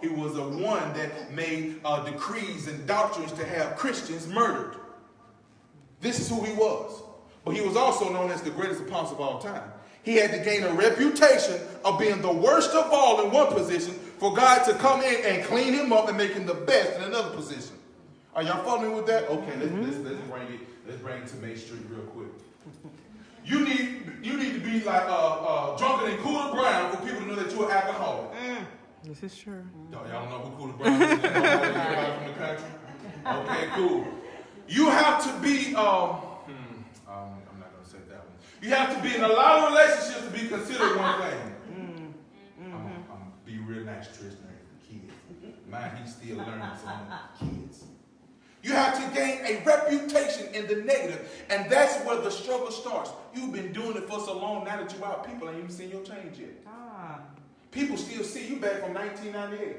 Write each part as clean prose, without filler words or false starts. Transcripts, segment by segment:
he was the one that made decrees and doctrines to have Christians murdered. This is who he was. But he was also known as the greatest apostle of all time. He had to gain a reputation of being the worst of all in one position for God to come in and clean him up and make him the best in another position. Are y'all following me with that? Okay, let's bring it to Main Street real quick. You need to be like drunker than Cooler Brown for people to know that you're an alcoholic. This is true. Y'all don't know who Cooler Brown is? Everybody from the country? Okay, cool. You have to be, I'm not going to say that one. You have to be in a lot of relationships to be considered one thing. I'm going to be real nice, Tristan, kids. Mind, he's still learning some kids. You have to gain a reputation in the negative, and that's where the struggle starts. You've been doing it for so long now that you're out. People ain't even seen your change yet. People still see you back from 1998,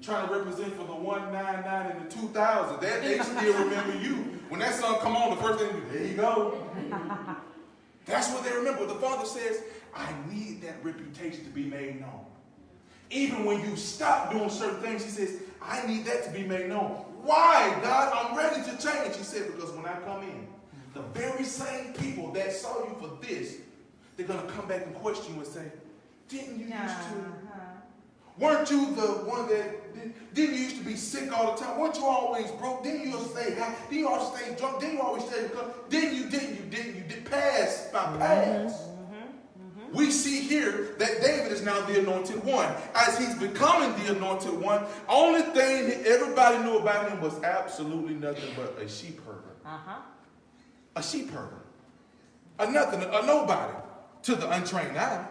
trying to represent for the 199 and the 2000. They still remember you. When that song come on, the first thing you do, there you go. That's what they remember. The Father says, I need that reputation to be made known. Even when you stop doing certain things, he says, I need that to be made known. Why, God? I'm ready to change. He said, because when I come in, the very same people that saw you for this, they're going to come back and question you and say, didn't you used to? Weren't you the one that, didn't you used to be sick all the time? Weren't you always broke? Didn't you stay high? Didn't you always stay drunk? Didn't you always stay drunk? Didn't you? Past by past. We see here that David is now the anointed one. As he's becoming the anointed one, only thing that everybody knew about him was absolutely nothing but a sheep herder. A sheep herder. A nothing, a nobody to the untrained eye.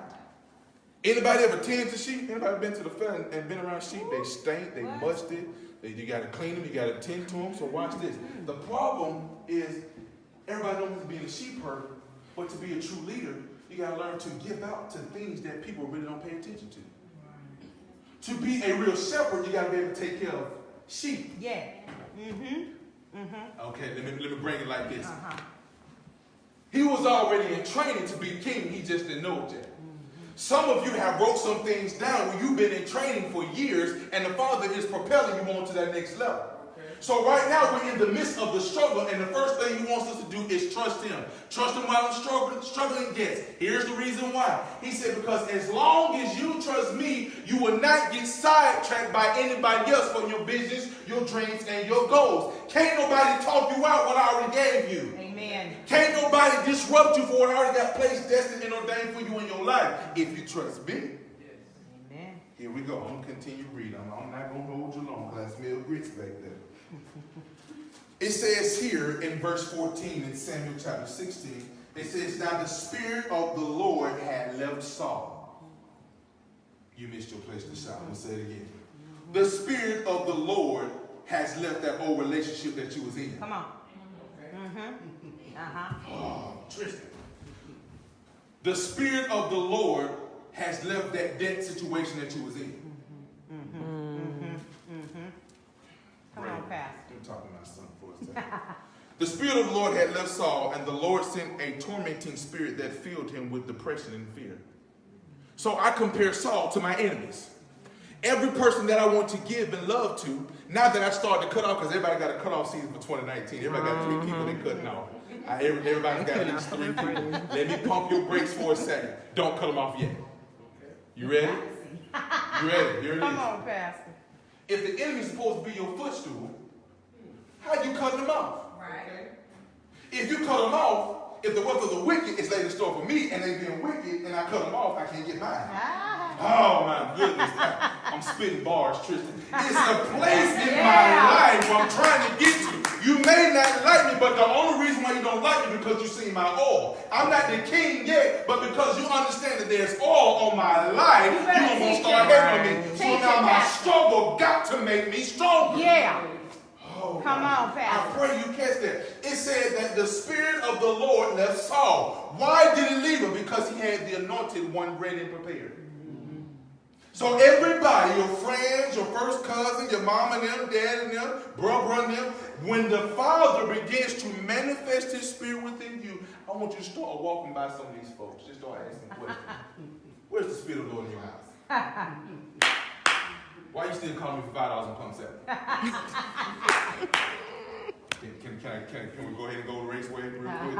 Anybody ever tend to sheep? Anybody been to the fair and been around sheep? They stink, they musty. You got to clean them, you got to tend to them. So watch this. The problem is everybody knows being a sheep herder, but to be a true leader, you got to learn to give out to things that people really don't pay attention to. To be a real shepherd, you got to be able to take care of sheep. Yeah. Okay, let me bring it like this. He was already in training to be king. He just didn't know it yet. Some of you have wrote some things down where you've been in training for years, and the Father is propelling you on to that next level. So right now we're in the midst of the struggle, and the first thing he wants us to do is trust him. Trust him while I'm struggling. Yes. Here's the reason why. He said, because as long as you trust me, you will not get sidetracked by anybody else for your business, your dreams, and your goals. Can't nobody talk you out what I already gave you. Amen. Can't nobody disrupt you for what I already got placed, destined, and ordained for you in your life. If you trust me. Amen. Here we go. I'm going to continue reading. I'm not going to hold you long because I smell grits back there. It says here in verse 14 in Samuel chapter 16, it says, now the Spirit of the Lord had left Saul. You missed your place to shout. I'm going to say it again. The Spirit of the Lord has left that old relationship that you was in. Come on. Oh, Tristan. The Spirit of the Lord has left that debt situation that you was in. Come on, Pastor. I'm talking about something for a second. The Spirit of the Lord had left Saul, and the Lord sent a tormenting spirit that filled him with depression and fear. So I compare Saul to my enemies. Every person that I want to give and love to, now that I started to cut off, because everybody got a cutoff season for 2019. Everybody got 3 people they cutting off. Everybody's got at least 3 people. Let me pump your brakes for a second. Don't cut them off yet. You ready? You ready? Here it is. Come on, Pastor. If the enemy's supposed to be your footstool, how you cut them off? Right. If you cut them off, if the wealth of the wicked is laid in store for me and they being wicked and I cut them off, I can't get mine. Oh my goodness. I'm spitting bars, Tristan. It's a place in my life where I'm trying to get to. You may not like me, but the only reason why you don't like me is because you see my oil. I'm not the king yet, but because you understand that there's oil on my life, you're going to start hating on me. So now my struggle got to make me stronger. Yeah. Oh, come on, Pastor. I pray you catch that. It said that the Spirit of the Lord left Saul. Why did he leave him? Because he had the anointed one ready and prepared. So everybody, your friends, your first cousin, your mom and them, dad and them, brother and them, when the Father begins to manifest his Spirit within you, I want you to start walking by some of these folks. Just start asking questions. Where's the Spirit of the Lord in your house? Why you still call me for $5 on pump 7? Can we go ahead and go to Raceway real quick?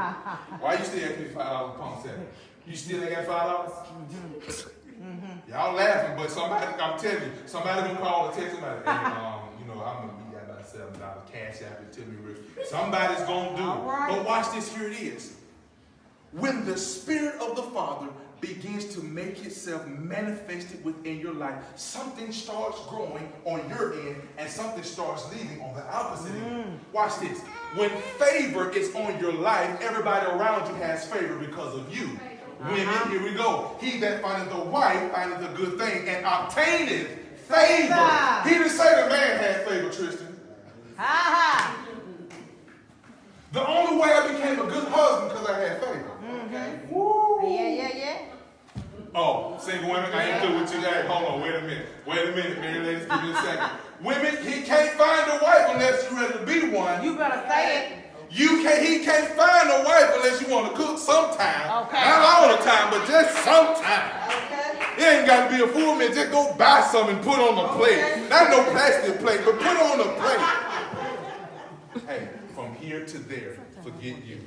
Why you still asking me $5 on pump 7? You still ain't got $5? Y'all laughing, but somebody, I'm telling you, somebody gonna call or text somebody. Hey, you know, I'm gonna be about $7 cash app it to me real. Somebody's gonna do it. Right. But watch this, here it is. When the Spirit of the Father begins to make itself manifested within your life, something starts growing on your end and something starts leaving on the opposite end. Watch this. When favor is on your life, everybody around you has favor because of you. Women, here we go. He that findeth a wife findeth a good thing and obtaineth favor. He didn't say the man had favor, Tristan. The only way I became a good husband because I had favor. Woo. Yeah. Oh, single women, I ain't through with you. Hey, hold on, wait a minute, Mary ladies, give me a second. Women, he can't find a wife unless you're ready to be one. You better say it. He can't find a wife unless you want to cook sometime. Okay. Not all the time, but just sometime. Okay. It ain't got to be a full meal. Just go buy some and put on the plate. Not no plastic plate, but put on the plate. Hey, from here to there, forget you.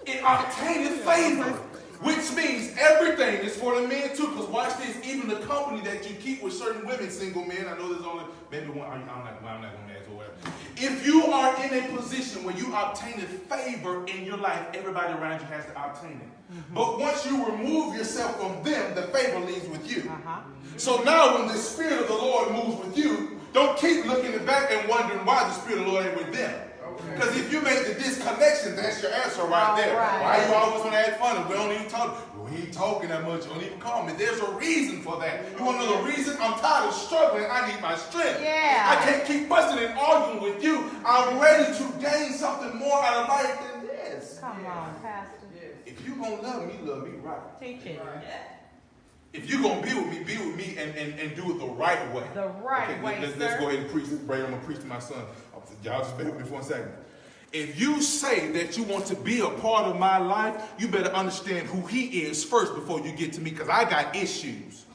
It obtaineth favor, which means everything is for the men too. Because watch this, even the company that you keep with certain women, single men, I know there's only maybe one, I'm not going to ask or whatever. If you are in a position where you obtain a favor in your life, everybody around you has to obtain it. But once you remove yourself from them, the favor leaves with you. So now when the Spirit of the Lord moves with you, don't keep looking back and wondering why the Spirit of the Lord ain't with them. Because if you make the disconnection, that's your answer right there. Why you always want to act funny? We don't even talk. We ain't talking that much. You don't even call me. There's a reason for that. You want to know the reason? I'm tired of struggling. I need my strength. Yeah. I can't keep fussing and arguing with you. I'm ready to gain something more out of life than this. Come on, Pastor. If you're going to love me right. Teach it. If you're going to be with me and do it the right way. The right way, let's sir. go ahead and preach this. Brady, I'm going to preach to my son. Y'all just bear with me for 1 second. If you say that you want to be a part of my life, you better understand who he is first before you get to me, because I got issues.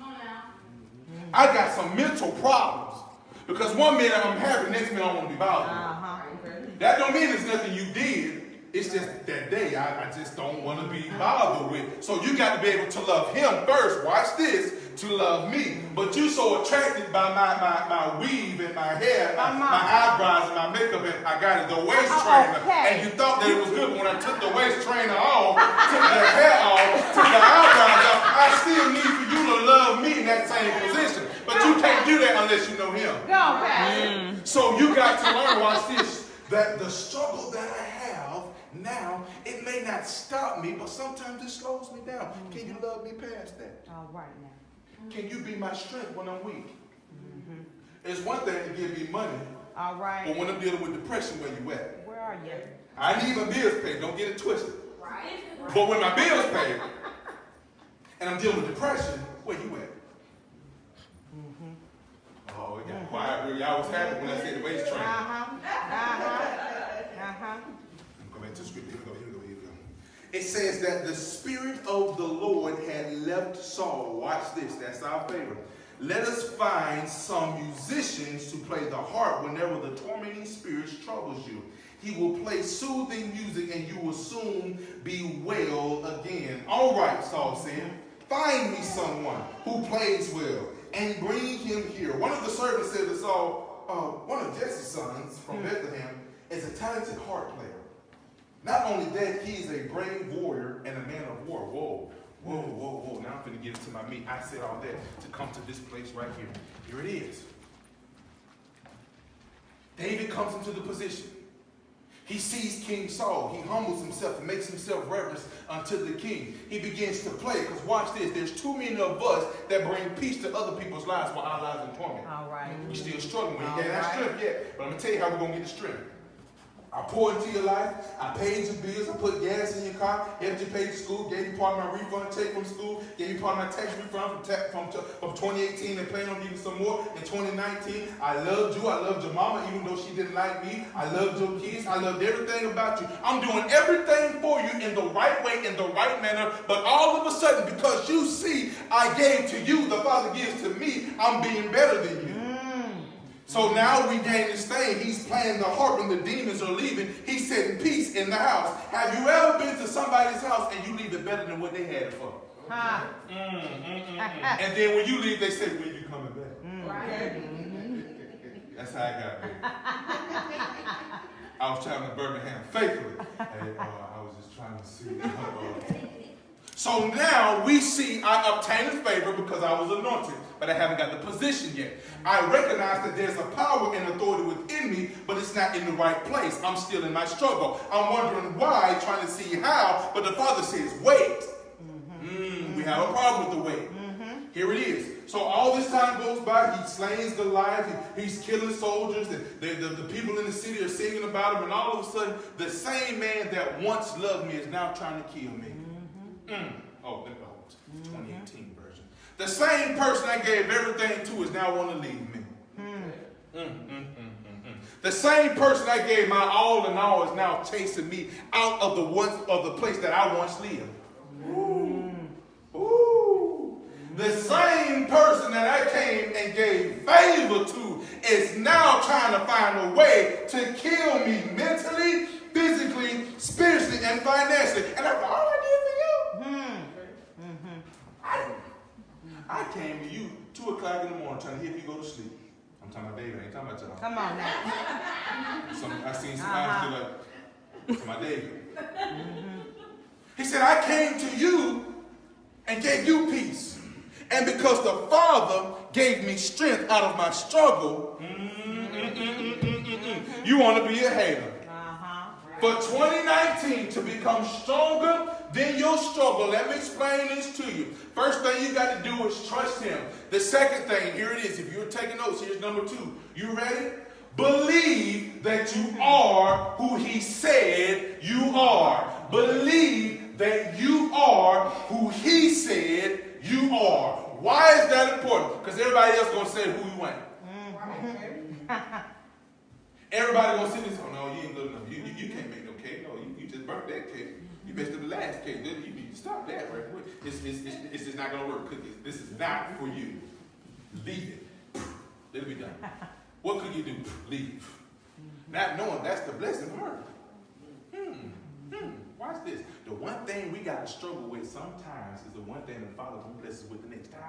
I got some mental problems. Because one minute I'm happy, the next minute I want to be bothered. That don't mean it's nothing you did. It's just that day I just don't want to be bothered with. So you got to be able to love him first. Watch this. To love me. But you so attracted by my weave and my hair, my eyebrows and my makeup, and I got it, the waist trainer. And you thought that it was good. When I took the waist trainer off, took the hair off, took the eyebrows off, I still need for you to love me in that same position. But you can't do that unless you know him. Go, Pastor. So you got to learn, watch this, that the struggle that I have now, it may not stop me, but sometimes it slows me down. Can you love me past that? All right now. Can you be my strength when I'm weak? It's one thing to give me money. All right. But when I'm dealing with depression, where you at? Where are you? I need my bills paid. Don't get it twisted. But when my bills paid and I'm dealing with depression, where you at? Oh, it got quiet. Y'all was happy when I said the waist train. Go back to the script. Here we go. It says that the Spirit of the Lord had left Saul. Watch this. That's our favorite. Let us find some musicians to play the harp whenever the tormenting spirit troubles you. He will play soothing music and you will soon be well again. All right, Saul said. Find me someone who plays well and bring him here. One of the servants said to Saul, one of Jesse's sons from Bethlehem is a talented harp player. Not only that, he is a brave warrior and a man of war. Whoa. Now I'm going to get into my meat. I said all that to come to this place right here. Here it is. David comes into the position. He sees King Saul. He humbles himself and makes himself reverence unto the king. He begins to play, because watch this. There's too many of us that bring peace to other people's lives while our lives in torment. All right. We still struggling. We ain't got that strength yet. But I'm going to tell you how we're going to get the strength. I poured into your life. I paid your bills. I put gas in your car. Helped you pay school. Gave you part of my refund check from school. Gave you part of my tax refund from 2018 and planning on giving some more in 2019. I loved you. I loved your mama even though she didn't like me. I loved your kids. I loved everything about you. I'm doing everything for you in the right way, in the right manner. But all of a sudden, because you see I gave to you, the Father gives to me, I'm being better than you. So now we gain this thing. He's playing the harp and the demons are leaving. He's setting peace in the house. Have you ever been to somebody's house and you leave it better than what they had it for? And then when you leave, they say, when you coming back? That's how I got there. I was traveling to Birmingham faithfully. Hey, I was just trying to see. So now we see I obtained favor because I was anointed, but I haven't got the position yet. I recognize that there's a power and authority within me, but it's not in the right place. I'm still in my struggle. I'm wondering why, trying to see how, but the Father says, wait. We have a problem with the wait. Here it is. So all this time goes by, he slays Goliath, he's killing soldiers, and the people in the city are singing about him, and all of a sudden, the same man that once loved me is now trying to kill me. Oh, 2018 version. The same person I gave everything to is now want to leave me. The same person I gave my all in all is now chasing me out of the place that I once lived. Ooh. The same person that I came and gave favor to is now trying to find a way to kill me mentally, physically, spiritually, and financially. And that's all I did for you. I came to you 2 o'clock in the morning trying to hear you go to sleep. I'm talking about David. I ain't talking about y'all. Come on now. I seen somebody feel like, to my David. He said, I came to you and gave you peace. And because the Father gave me strength out of my struggle, you want to be a hater. For 2019 to become stronger than your struggle, let me explain this to you. First thing you got to do is trust him. The second thing, here it is. If you're taking notes, here's number 2. You ready? Believe that you are who he said you are. Believe that you are who he said you are. Why is that important? Because everybody else going to say who you ain't. Everybody going to see this. Oh, no, you ain't good enough. You can't make no cake. No, you just burnt that cake. You messed up the last cake. You need to stop that right quick. It's just not going to work. This is not for you. Leave it. It'll be done. What could you do? Leave. Not knowing that's the blessing of her. Watch this. The one thing we got to struggle with sometimes is the one thing the Father won't bless us with the next time.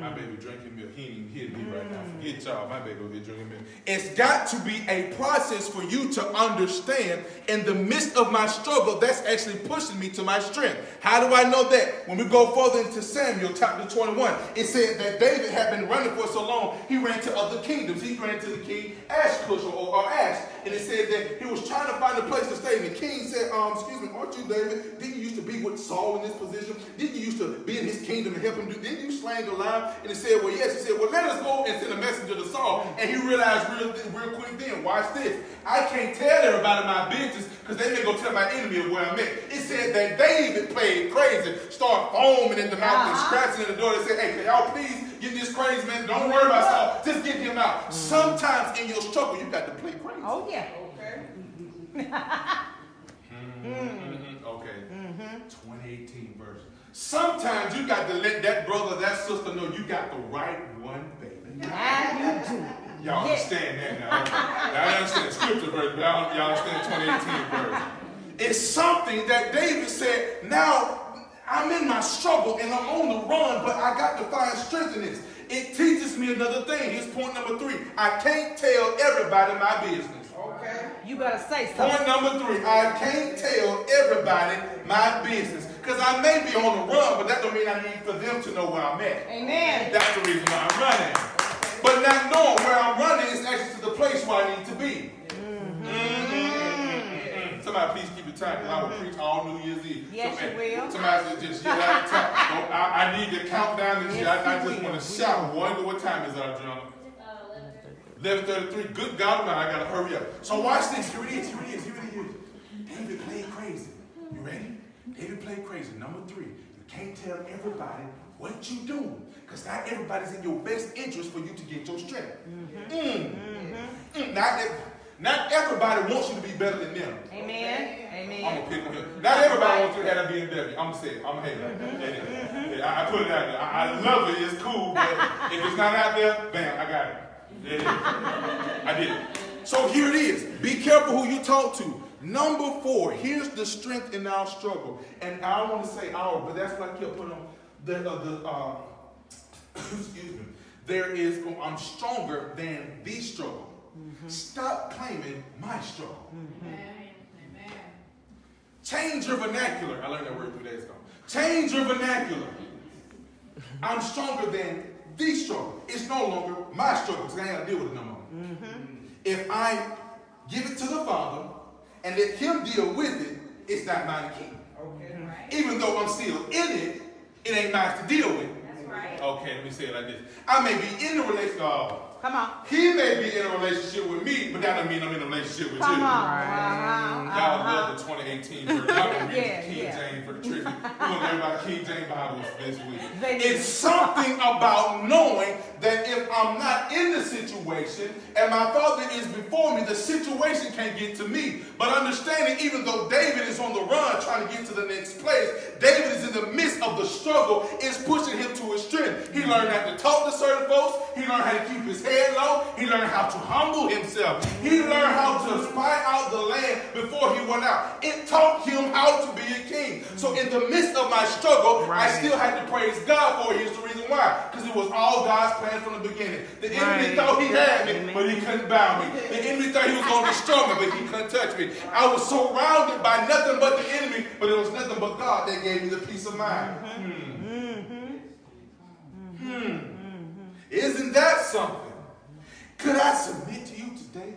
My baby drinking milk. He ain't even hitting me right now. Forget y'all. My baby over here drinking milk. It's got to be a process for you to understand in the midst of my struggle, that's actually pushing me to my strength. How do I know that? When we go further into Samuel chapter 21, it said that David had been running for so long, he ran to other kingdoms. He ran to the king Ashkush or Ash. And it said that he was trying to find a place to stay. And the king said, excuse me, aren't you David? Didn't you used to be with Saul in this position? Didn't you used to be in his kingdom and help him do? Didn't you slay Goliath? And he said, well, yes. He said, well, let us go and send a messenger to Saul. And he realized real quick then, watch this. I can't tell everybody my business because they may go tell my enemy of where I'm at. It said that David played crazy, started foaming at the mouth and scratching at the door. They said, hey, can y'all please get this crazy man? Don't worry about Saul. Just get him out. Sometimes in your struggle, you got to play crazy. Oh, yeah. Okay. 2018 version. Sometimes you got to let that brother, that sister know you got the right one, baby. Y'all understand that now? Y'all understand the scripture version, but y'all understand 2018 version. It's something that David said, now I'm in my struggle and I'm on the run, but I got to find strength in this. It teaches me another thing. Here's point number 3. I can't tell everybody my business. Okay. You better say something. Point number 3. I can't tell everybody my business. Because I may be on the run, but that don't mean I need for them to know where I'm at. Amen. That's the reason why I'm running. But not knowing where I'm running is actually to the place where I need to be. Somebody please keep it tight because I will preach all New Year's Eve. Yes, you will. Somebody just yell out the time. I need to count down this year. I just want to shout. Boy, what time is our John? 11:33. Good God, man, I gotta hurry up. So watch this. Here it is. Here it is. Here it is. David played crazy. You ready? David played crazy. Number 3. You can't tell everybody what you doing, because not everybody's in your best interest for you to get your strength. Not everybody wants you to be better than them. Amen. Amen. I'm gonna pick on him. Not everybody wants you to have a BMW. I'm gonna say it. I'm gonna hate it. I put it out there. I love it. It's cool. But if it's not out there, bam, I got it. There it is. I did it. So here it is. Be careful who you talk to. Number 4. Here's the strength in our struggle. And I don't want to say our, but that's what I kept putting on. Excuse me. There is, I'm stronger than the struggle. Stop claiming my struggle. Amen. Change your vernacular. I learned that word 3 days ago. Change your vernacular. I'm stronger than the struggle. It's no longer my struggle, because I ain't got to deal with it no more. If I give it to the Father and let Him deal with it, it's not mine to keep. Okay. Right. Even though I'm still in it, it ain't mine to deal with. That's right. Okay, let me say it like this. I may be in the relationship. Come on. He may be in a relationship with me, but that doesn't mean I'm in a relationship with Come you. on. Y'all love the 2018 version. Y'all gonna read Yeah, King yeah. James for the trivia. We're gonna learn about King James Bibles this week. They do. It's something about knowing that if I'm not in the situation and my Father is before me, the situation can't get to me. But understanding, even though David is on the run trying to get to the next place, David is in the midst of the struggle. It's pushing him to his strength. He learned how to talk to certain folks. He learned how to keep his head low. He learned how to humble himself. He learned how to spy out the land before he went out. It taught him how to be a king. So in the midst of my struggle, I still had to praise God for it. Here's the reason why. Because it was all God's plan from the beginning. The enemy thought he had me, but he couldn't bound me. The enemy thought he was going to destroy me, but he couldn't touch me. I was surrounded by nothing but the enemy, but it was nothing but God that gave me the peace of mind. Isn't that something? Could I submit to you today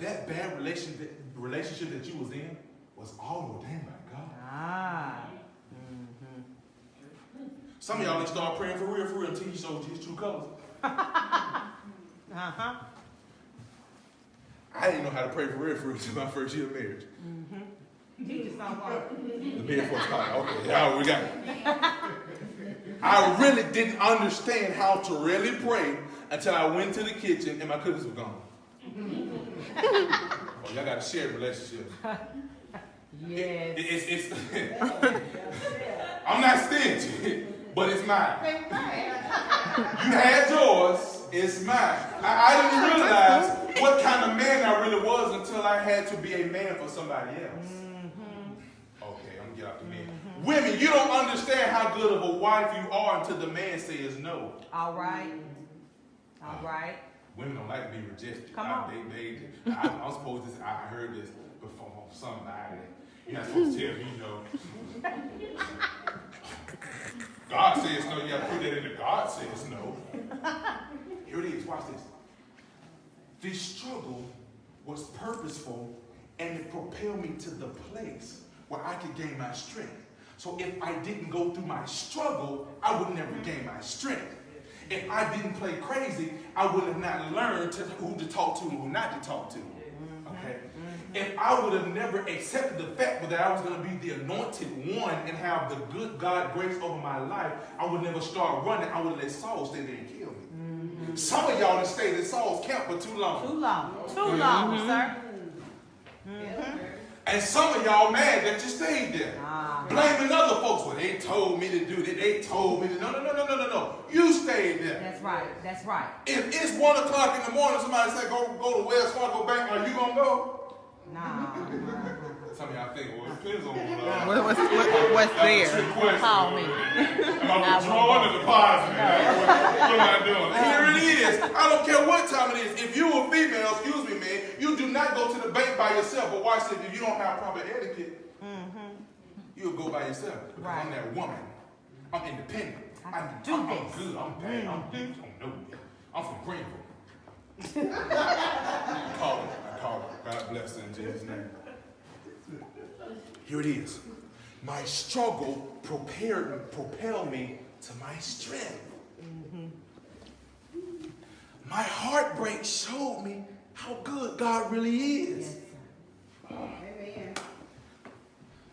that bad relationship that you was in was all ordained by God? Some of y'all didn't start praying for real until He showed you His true colors. I didn't know how to pray for real until my first year of marriage. Teach us someone. The bed for okay, yeah, we got it. I really didn't understand how to really pray until I went to the kitchen and my cookies were gone. Oh, y'all got a shared relationship. Yes. I'm not stingy, but it's mine. You had yours, it's mine. I didn't realize what kind of man I really was until I had to be a man for somebody else. Okay, I'm gonna get out the man. Women, you don't understand how good of a wife you are until the man says no. All right. All right. Women don't like to be rejected. Come on. I'm supposed to. I heard this before from somebody. You're not supposed to tell me no. God says no. You got to put that in the God says no. Here it is. Watch this. This struggle was purposeful, and it propelled me to the place where I could gain my strength. So if I didn't go through my struggle, I would never gain my strength. If I didn't play crazy, I would have not learned who to talk to and who not to talk to. Okay? If I would have never accepted the fact that I was going to be the anointed one and have the good God grace over my life, I would never start running. I would let Saul stay there and kill me. Some of y'all have stayed in Saul's camp for too long. Too long, sir. And some of y'all mad that you stayed there. Blaming other folks. Well, they told me to do that. They told me to. No. You stayed there. That's right. That's right. If it's 1 o'clock in the morning, somebody say, go to Wells Fargo Bank, are you going to go? Nah. Some of y'all think, well, it depends on What's there? Call me. Am I withdrawing or depositing? What am I doing? Here it is. I don't care what time it is. If you a female, excuse me, man, you do not go to the bank by yourself. But watch this. If you don't have proper etiquette, you'll go by yourself. Because I'm that woman. I'm independent. I'm good. I'm bad. I'm deep. I'm from Greenville. I call it. God bless in Jesus' name. Here it is. My struggle propelled me to my strength. My heartbreak showed me how good God really is. Yes, sir. Amen.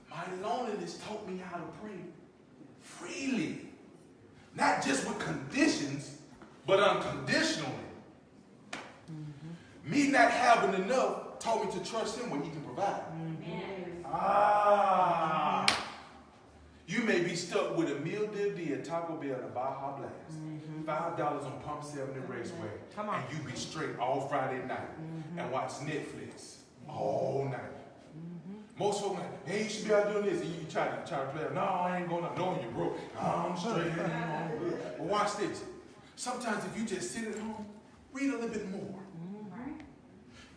My loneliness taught me how to pray freely. Not just with conditions, but unconditionally. Me not having enough taught me to trust him when he can provide. You may be stuck with a meal deal at Taco Bell and a Baja Blast. $5 on Pump 7 and Raceway. Come on. And you be straight all Friday night and watch Netflix all night. Most folks like, hey, you should be out doing this. And you try to play. No, I ain't going up. Knowing you broke. I'm straight. I'm good. But watch this. Sometimes if you just sit at home, read a little bit more.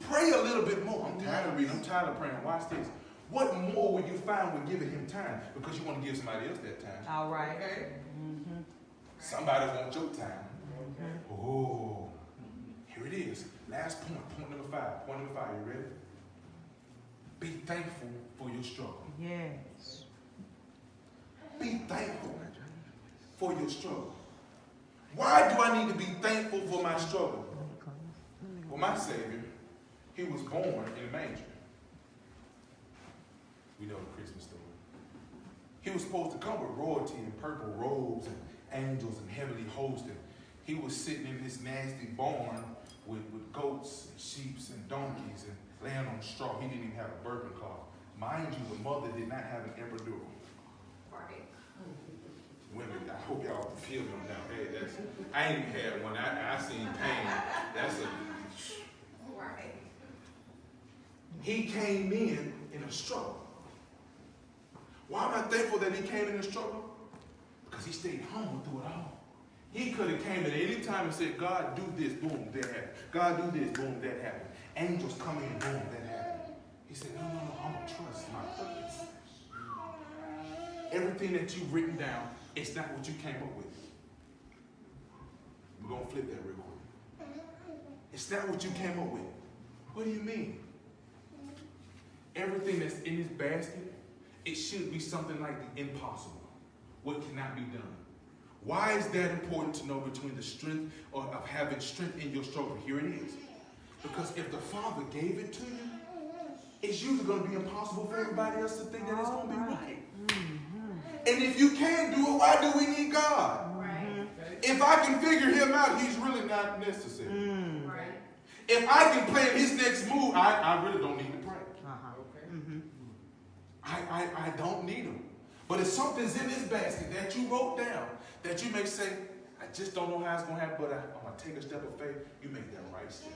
Pray a little bit more. I'm tired of reading. I'm tired of praying. Watch this. What more will you find when giving him time? Because you want to give somebody else that time. All right. Okay? Somebody wants your time. Oh, here it is. Last point. Point number 5. Point number 5. You ready? Be thankful for your struggle. Yes. Be thankful for your struggle. Why do I need to be thankful for my struggle? Well, my Savior, he was born in a manger. We know the Christmas story. He was supposed to come with royalty and purple robes and angels and heavenly hosts. And he was sitting in this nasty barn with goats and sheep and donkeys and laying on straw. He didn't even have a birthing cloth. Mind you, the mother did not have an epidural. Right. Women, I hope y'all feel them now. Hey, that's, I ain't even had one. I seen pain. That's a... Right. He came in a struggle. Why am I thankful that he came in a struggle? Because he stayed humble through it all. He could have came at any time and said, God, do this, boom, that happened. God, do this, boom, that happened. Angels come in, boom, that happened. He said, no, I'm going to trust my purpose. Everything that you've written down, it's not what you came up with. We're going to flip that real quick. It's not what you came up with. What do you mean? Everything that's in this basket, it should be something like the impossible. What cannot be done. Why is that important to know between the strength or of having strength in your struggle? Here it is. Because if the Father gave it to you, it's usually going to be impossible for everybody else to think that it's going to be right. And if you can't do it, why do we need God? Right. If I can figure him out, he's really not necessary. Right. If I can plan his next move, I really don't need to pray. I don't need him. But if something's in this basket that you wrote down, that you may say, I just don't know how it's going to happen, but I'm going to take a step of faith, you make that right step.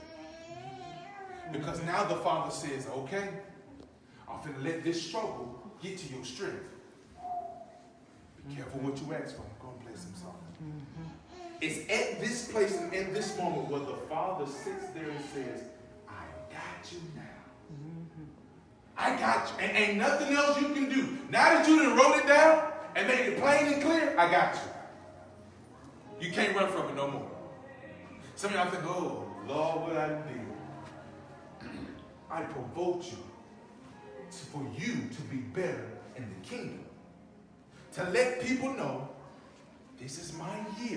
Because now the Father says, okay, I'm going to let this struggle get to your strength. Be careful what you ask for. Go and play some song. It's at this place and in this moment where the Father sits there and says, I got you now. I got you. And ain't nothing else you can do. Now that you done wrote it down and made it plain and clear, I got you. You can't run from it no more. Some of y'all think, oh, Lord, what I did. I provoked you for you to be better in the kingdom. To let people know, this is my year.